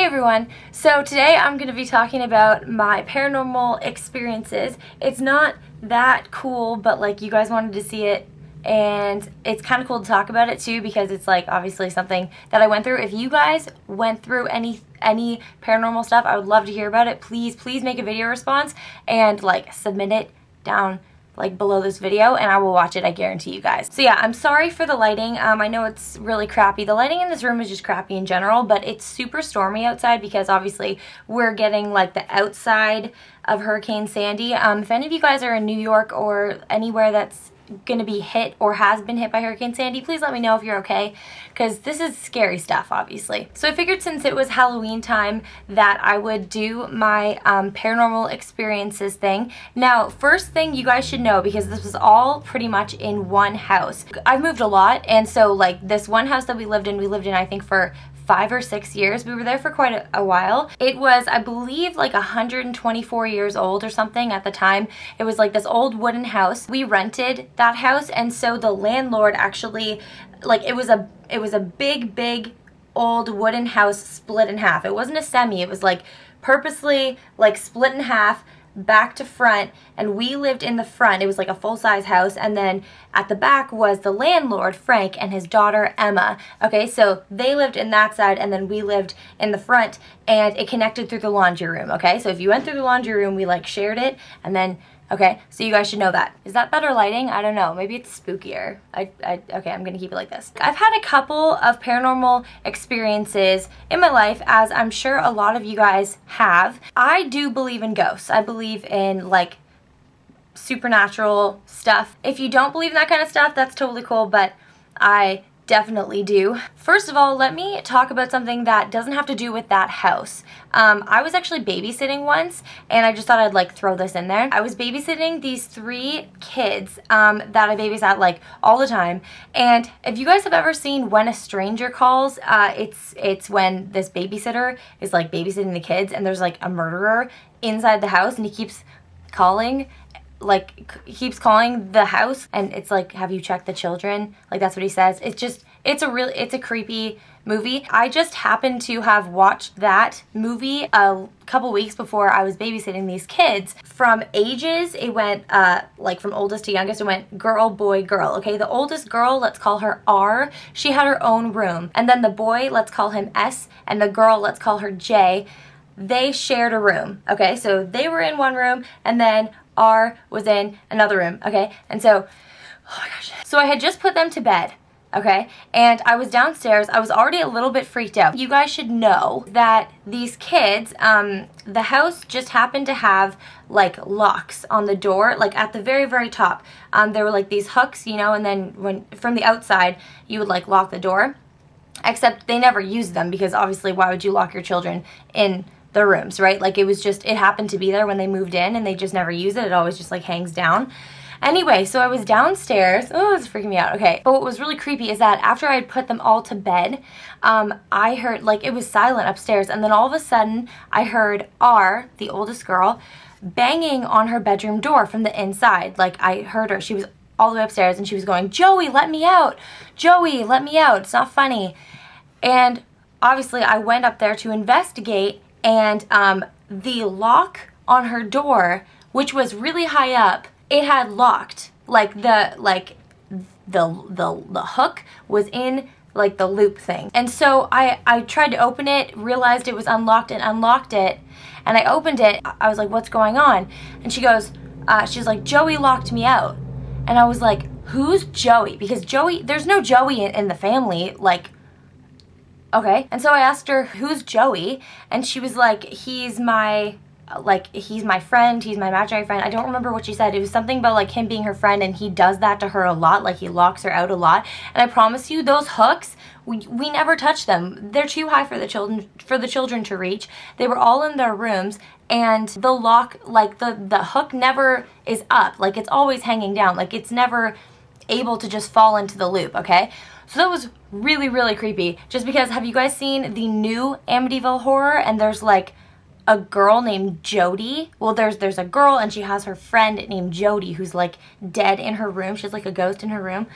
everyone, so today I'm going to be talking about my paranormal experiences. It's not that cool, but like you guys wanted to see it, and it's kind of cool to talk about it too because it's like obviously something that I went through. If you guys went through any paranormal stuff, I would love to hear about it. Please make a video response and like submit it down like below this video and I will watch it, I guarantee you guys. So yeah, I'm sorry for the lighting. I know it's really crappy. The lighting in this room is just crappy in general, but it's super stormy outside because obviously we're getting like the outside of Hurricane Sandy. If any of you guys are in New York or anywhere that's gonna be hit or has been hit by Hurricane Sandy, please let me know if you're okay, because this is scary stuff, obviously. So I figured since it was Halloween time that I would do my paranormal experiences thing. Now, first thing you guys should know, because this was all pretty much in one house. I've moved a lot, and so like this one house that we lived in I think for 5 or 6 years. We were there for quite a while. It was, I believe, like 124 years old or something at the time. It was like this old wooden house. We rented that house, and so the landlord actually, like it was a big old wooden house split in half. It wasn't a semi, it was like purposely like split in half back to front, and we lived in the front. It was like a full-size house, and then at the back was the landlord, Frank, and his daughter, Emma. Okay, so they lived in that side, and then we lived in the front, and it connected through the laundry room. Okay, so if you went through the laundry room, we like shared it, and then okay, so you guys should know that. Is that better lighting? I don't know. Maybe it's spookier. Okay, I'm gonna keep it like this. I've had a couple of paranormal experiences in my life, as I'm sure a lot of you guys have. I do believe in ghosts. I believe in like supernatural stuff. If you don't believe in that kind of stuff, that's totally cool, but I definitely do. First of all, let me talk about something that doesn't have to do with that house. I was actually babysitting once, and I just thought I'd like throw this in there. I was babysitting these 3 kids that I babysat like all the time, and if you guys have ever seen When a Stranger Calls, it's when this babysitter is like babysitting the kids, and there's like a murderer inside the house, and he keeps calling the house, and it's like, have you checked the children? Like, that's what he says. It's a creepy movie. I just happened to have watched that movie a couple weeks before I was babysitting these kids. From ages, it went like from oldest to youngest, it went girl, boy, girl. Okay, the oldest girl, let's call her R, she had her own room, and then the boy, let's call him S, and the girl, let's call her J. They shared a room. Okay, so they were in one room, and then R was in another room, okay? And so, oh my gosh. So I had just put them to bed, okay? And I was downstairs. I was already a little bit freaked out. You guys should know that these kids, the house just happened to have like locks on the door, like at the very top. There were like these hooks, you know, and then when from the outside, you would like lock the door. Except they never used them because obviously why would you lock your children in the rooms, right? Like it happened to be there when they moved in, and they just never use it. It always just like hangs down. Anyway, so I was downstairs. Oh, it's freaking me out. Okay. But what was really creepy is that after I had put them all to bed, I heard, like, it was silent upstairs, and then all of a sudden I heard R, the oldest girl, banging on her bedroom door from the inside. Like, I heard her. She was all the way upstairs, and she was going, "Joey, let me out. Joey, let me out. It's not funny." And obviously I went up there to investigate, and the lock on her door, which was really high up, it had locked. Like the hook was in like the loop thing. And so I tried to open it, realized it was unlocked, and unlocked it. And I opened it. I was like, "What's going on?" And she goes, she's like, "Joey locked me out." And I was like, "Who's Joey?" Because Joey, there's no Joey in the family, like, okay. And so I asked her, "Who's Joey?" And she was like, he's my friend, he's my imaginary friend. I don't remember what she said. It was something about like him being her friend, and he does that to her a lot, like he locks her out a lot. And I promise you, those hooks, we never touch them. They're too high for the children to reach. They were all in their rooms, and the lock, like the hook never is up. Like it's always hanging down. Like it's never able to just fall into the loop, okay? So that was really creepy. Just because, have you guys seen the new Amityville Horror? And there's like a girl named Jody. Well, there's a girl, and she has her friend named Jody who's like dead in her room. She has like a ghost in her room.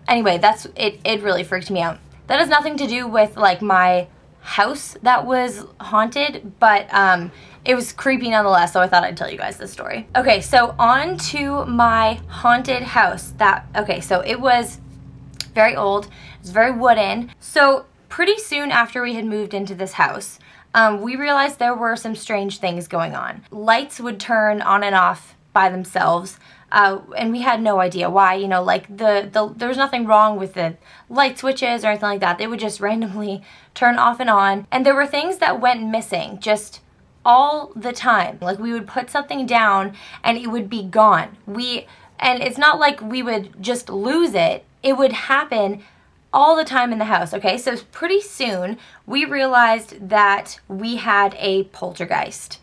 Anyway, that's it. It really freaked me out. That has nothing to do with like my house that was haunted, but it was creepy nonetheless, so I thought I'd tell you guys this story. Okay, so on to my haunted house. So it was very old, it was very wooden. So pretty soon after we had moved into this house, we realized there were some strange things going on. Lights would turn on and off by themselves, and we had no idea why. You know, like there was nothing wrong with the light switches or anything like that. They would just randomly turn off and on. And there were things that went missing just all the time. Like we would put something down and it would be gone. And it's not like we would just lose it. It would happen all the time in the house, okay? So pretty soon we realized that we had a poltergeist.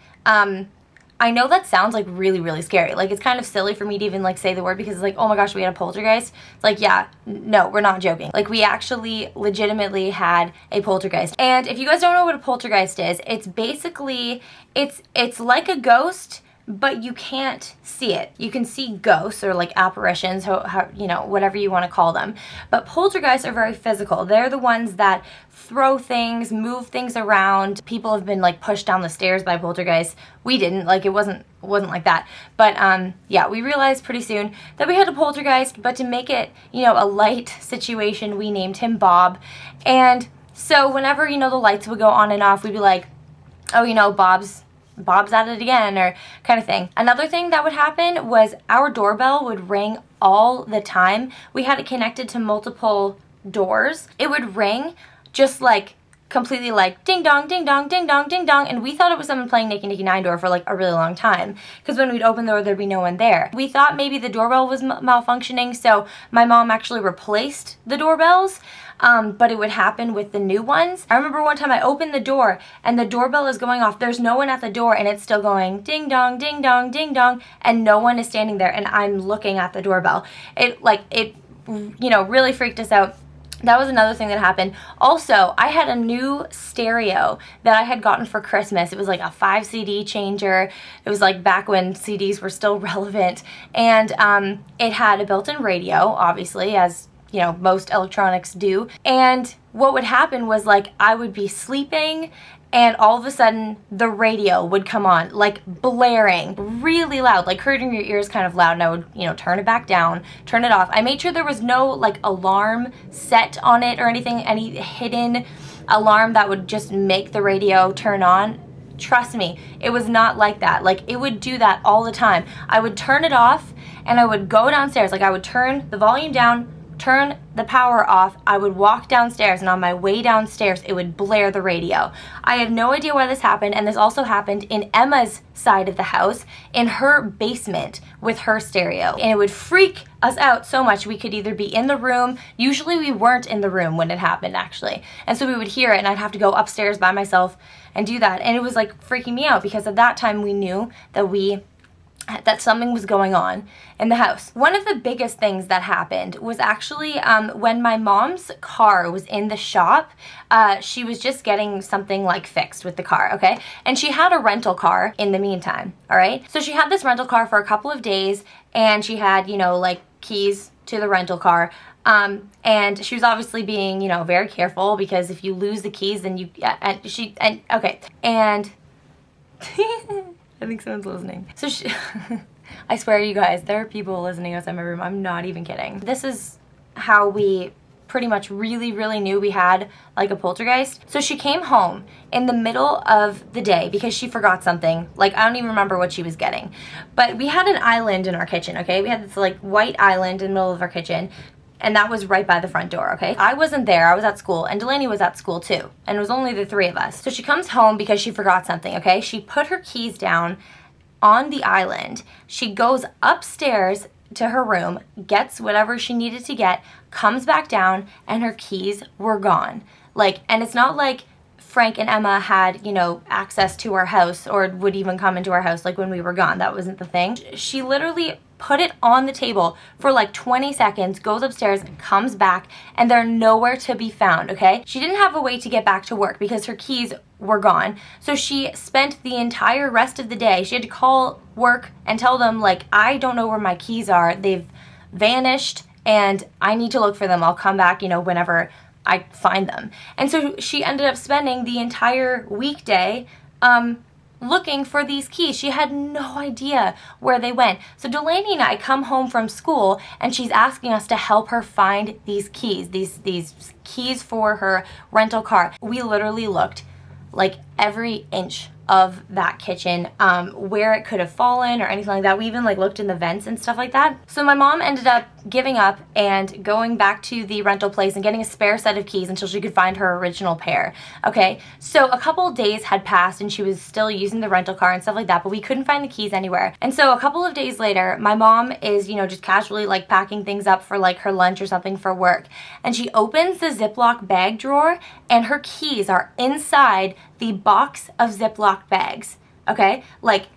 I know that sounds like really, really scary. Like it's kind of silly for me to even like say the word, because it's like, oh my gosh, we had a poltergeist. It's like, yeah, no, we're not joking. Like we actually legitimately had a poltergeist. And if you guys don't know what a poltergeist is, it's basically, it's like a ghost, but you can't see it. You can see ghosts or like apparitions, how you know, whatever you want to call them. But poltergeists are very physical. They're the ones that throw things, move things around. People have been like pushed down the stairs by poltergeists. We didn't, like it wasn't like that. But yeah, we realized pretty soon that we had a poltergeist, but to make it, you know, a light situation, we named him Bob. And so whenever, you know, the lights would go on and off, we'd be like, oh, you know, Bob's at it again, or kind of thing. Another thing that would happen was our doorbell would ring all the time. We had it connected to multiple doors. It would ring just like completely like ding dong, ding dong, ding dong, ding dong, and we thought it was someone playing Nikki Nikki 9 Door for like a really long time, because when we'd open the door there'd be no one there. We thought maybe the doorbell was malfunctioning, so my mom actually replaced the doorbells, but it would happen with the new ones. I remember one time I opened the door and the doorbell is going off. There's no one at the door and it's still going ding dong, ding dong, ding dong, and no one is standing there, and I'm looking at the doorbell. It you know, really freaked us out. That was another thing that happened. Also, I had a new stereo that I had gotten for Christmas. It was like a 5 CD changer. It was like back when CDs were still relevant. And it had a built-in radio, obviously, as you know, most electronics do. And what would happen was like I would be sleeping and all of a sudden the radio would come on, like blaring really loud, like hurting your ears kind of loud, and I would, you know, turn it back down, turn it off. I made sure there was no like alarm set on it or anything, any hidden alarm that would just make the radio turn on. Trust me, it was not like that. Like it would do that all the time. I would turn it off and I would go downstairs, like I would turn the volume down, turn the power off, I would walk downstairs, and on my way downstairs it would blare the radio. I have no idea why this happened, and this also happened in Emma's side of the house, in her basement with her stereo, and it would freak us out so much. We could either be in the room, usually we weren't in the room when it happened actually, and so we would hear it and I'd have to go upstairs by myself and do that, and it was like freaking me out, because at that time we knew that something was going on in the house. One of the biggest things that happened was actually when my mom's car was in the shop. She was just getting something like fixed with the car, okay? And she had a rental car in the meantime, all right? So she had this rental car for a couple of days, and she had, you know, like keys to the rental car. And she was obviously being, you know, very careful, because if you lose the keys, then you, okay. And I think someone's listening. So I swear, you guys, there are people listening outside my room. I'm not even kidding. This is how we pretty much really knew we had like a poltergeist. So she came home in the middle of the day because she forgot something. Like I don't even remember what she was getting. But we had an island in our kitchen, okay? We had this like white island in the middle of our kitchen. And that was right by the front door, okay? I wasn't there, I was at school, and Delaney was at school too. And it was only the three of us. So she comes home because she forgot something, okay? She put her keys down on the island. She goes upstairs to her room, gets whatever she needed to get, comes back down, and her keys were gone. Like, and it's not like Frank and Emma had, you know, access to our house or would even come into our house like when we were gone. That wasn't the thing. She literally put it on the table for like 20 seconds, goes upstairs, comes back, and they're nowhere to be found, okay? She didn't have a way to get back to work because her keys were gone. So she spent the entire rest of the day, she had to call work and tell them, like, I don't know where my keys are. They've vanished and I need to look for them. I'll come back, you know, whenever I find them. And so she ended up spending the entire weekday looking for these keys. She had no idea where they went. So Delaney and I come home from school and she's asking us to help her find these keys, these keys for her rental car. We literally looked like every inch of that kitchen, where it could have fallen or anything like that. We even like looked in the vents and stuff like that. So my mom ended up giving up and going back to the rental place and getting a spare set of keys until she could find her original pair. Okay, so a couple of days had passed and she was still using the rental car and stuff like that, but we couldn't find the keys anywhere. And so a couple of days later, my mom is, you know, just casually like packing things up for like her lunch or something for work. And she opens the Ziploc bag drawer and her keys are inside the box of Ziploc bags, okay? Like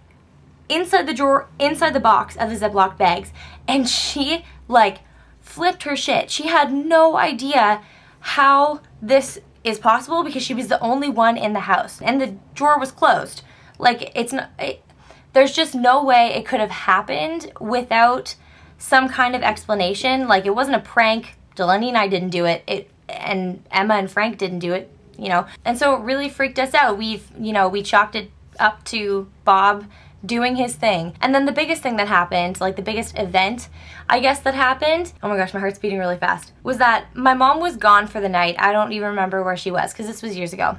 inside the drawer, inside the box of the Ziploc bags. And she like flipped her shit. She had no idea how this is possible because she was the only one in the house and the drawer was closed. Like there's just no way it could have happened without some kind of explanation. Like it wasn't a prank. Delaney and I didn't do it. And Emma and Frank didn't do it. You know, and so it really freaked us out. We chalked it up to Bob doing his thing. And then the biggest thing that happened, like the biggest event, I guess, that happened, oh my gosh, my heart's beating really fast, was that my mom was gone for the night. I don't even remember where she was because this was years ago.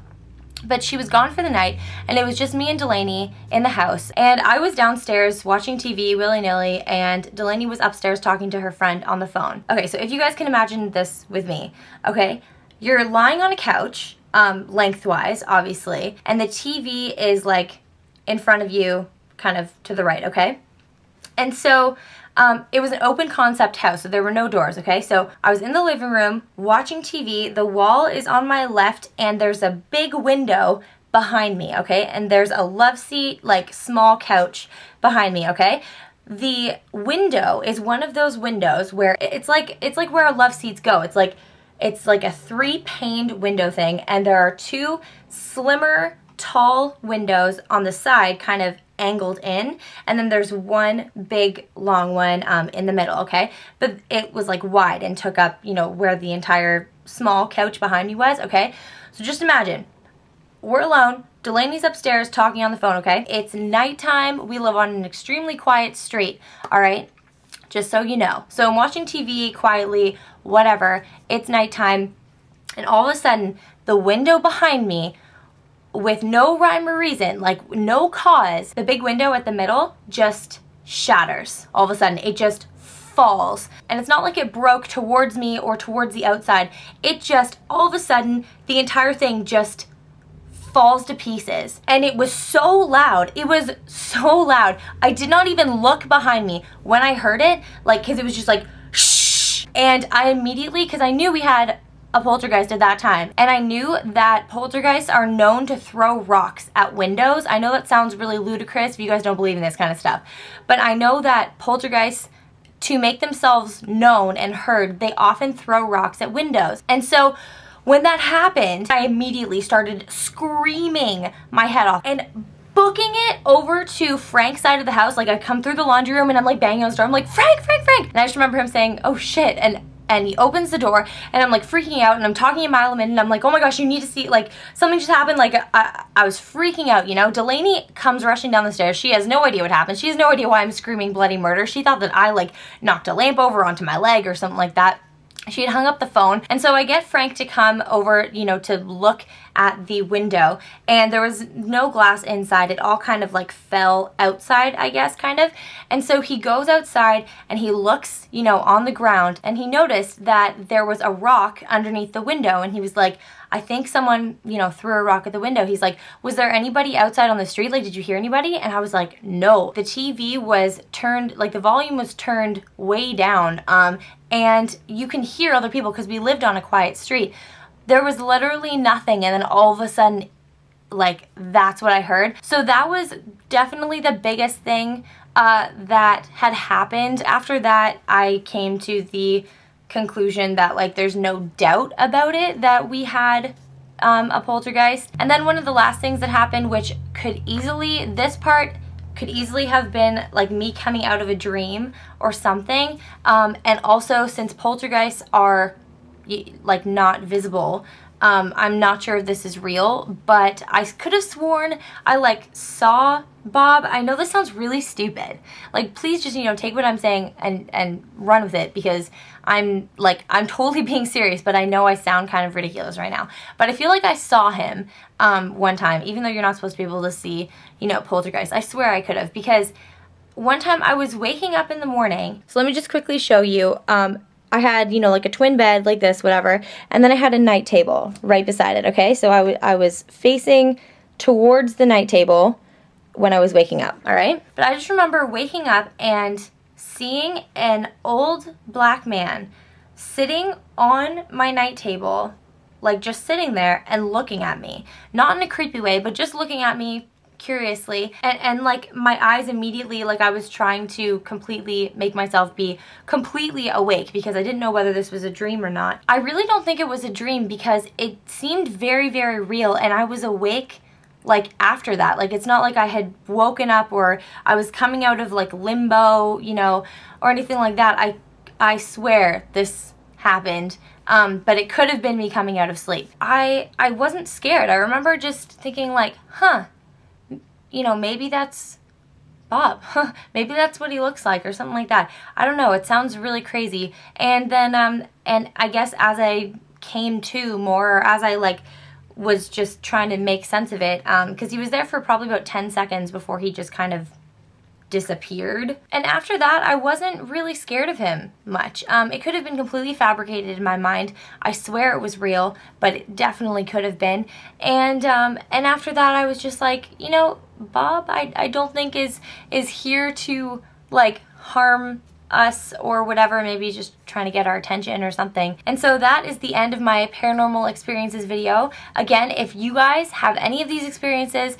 But she was gone for the night, and it was just me and Delaney in the house. And I was downstairs watching TV willy-nilly, and Delaney was upstairs talking to her friend on the phone. Okay, so if you guys can imagine this with me, okay? You're lying on a couch, lengthwise, obviously, and the TV is like in front of you, kind of to the right, okay? And so it was an open concept house, so there were no doors, okay? So I was in the living room watching TV, the wall is on my left, and there's a big window behind me, okay? And there's a love seat, like small couch behind me, okay? The window is one of those windows where it's like where our love seats go. It's like a 3-paned window thing, and there are 2 slimmer, tall windows on the side, kind of angled in, and then there's one big, long one in the middle, okay? But it was like wide and took up, you know, where the entire small couch behind me was, okay? So just imagine, we're alone, Delaney's upstairs talking on the phone, okay? It's nighttime, we live on an extremely quiet street, all right? Just so you know. So I'm watching TV quietly, whatever, it's nighttime, and all of a sudden, the window behind me, with no rhyme or reason, like no cause, the big window at the middle just shatters. All of a sudden, it just falls. And it's not like it broke towards me or towards the outside. It just, all of a sudden, the entire thing just falls to pieces. And it was so loud. It was so loud. I did not even look behind me when I heard it, like, because it was just like, shh. And I immediately, because I knew we had a poltergeist at that time, and I knew that poltergeists are known to throw rocks at windows. I know that sounds really ludicrous if you guys don't believe in this kind of stuff, but I know that poltergeists, to make themselves known and heard, they often throw rocks at windows. And so when that happened, I immediately started screaming my head off and booking it over to Frank's side of the house. Like, I come through the laundry room and I'm like banging on the door. I'm like, Frank, Frank, Frank. And I just remember him saying, oh shit. And he opens the door, and I'm like freaking out, and I'm talking a mile a minute, and I'm like, oh my gosh, you need to see, like, something just happened. Like, I was freaking out, you know. Delaney comes rushing down the stairs. She has no idea what happened. She has no idea why I'm screaming bloody murder. She thought that I, like, knocked a lamp over onto my leg or something like that. She had hung up the phone, and so I get Frank to come over, you know, to look at the window, and there was no glass inside. It all kind of like fell outside, I guess, kind of. And so he goes outside and he looks, you know, on the ground, and he noticed that there was a rock underneath the window, and he was like, I think someone, you know, threw a rock at the window. He's like, was there anybody outside on the street? Like, did you hear anybody? And I was like, no. The TV was turned, like the volume was turned way down, and you can hear other people because we lived on a quiet street. There was literally nothing, and then all of a sudden, like, that's what I heard. So that was definitely the biggest thing that had happened. After that, I came to the conclusion that, like, there's no doubt about it that we had a poltergeist. And then one of the last things that happened, which could easily, this part could easily have been like me coming out of a dream or something. And also, since poltergeists are, like not visible. I'm not sure if this is real, but I could have sworn I like saw Bob. I know this sounds really stupid. Like, please just, take what I'm saying and run with it, because I'm totally being serious, but I know I sound kind of ridiculous right now. But I feel like I saw him one time, even though you're not supposed to be able to see, Poltergeist. I swear I could have, because one time I was waking up in the morning. So let me just quickly show you. I had, like a twin bed like this, whatever, and then I had a night table right beside it, okay? So I was facing towards the night table when I was waking up, all right? But I just remember waking up and seeing an old black man sitting on my night table, like just sitting there and looking at me. Not in a creepy way, but just looking at me curiously, and like my eyes immediately, like I was trying to completely make myself be completely awake, because I didn't know whether this was a dream or not. I really don't think it was a dream, because it seemed very, very real, and I was awake like after that. Like, it's not like I had woken up or I was coming out of like limbo, or anything like that. I swear this happened. But it could have been me coming out of sleep. I wasn't scared. I remember just thinking like, maybe that's Bob. Maybe that's what he looks like, or something like that. I don't know. It sounds really crazy. And then, and I guess as I came to more, or as I was just trying to make sense of it, because he was there for probably about 10 seconds before he just kind of disappeared. And after that, I wasn't really scared of him much. It could have been completely fabricated in my mind. I swear it was real, but it definitely could have been. And after that, I was just like, Bob, I don't think is here to harm us or whatever. Maybe he's just trying to get our attention or something. And so that is the end of my paranormal experiences video. Again, if you guys have any of these experiences,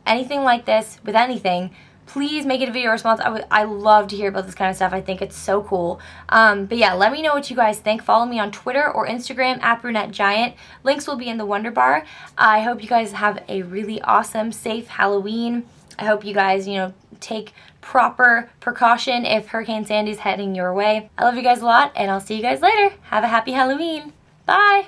anything like this with anything, please make it a video response. I love to hear about this kind of stuff. I think it's so cool. But yeah, let me know what you guys think. Follow me on Twitter or Instagram at BrunetteGiant. Links will be in the Wonder Bar. I hope you guys have a really awesome, safe Halloween. I hope you guys, take proper precaution if Hurricane Sandy's heading your way. I love you guys a lot, and I'll see you guys later. Have a happy Halloween. Bye.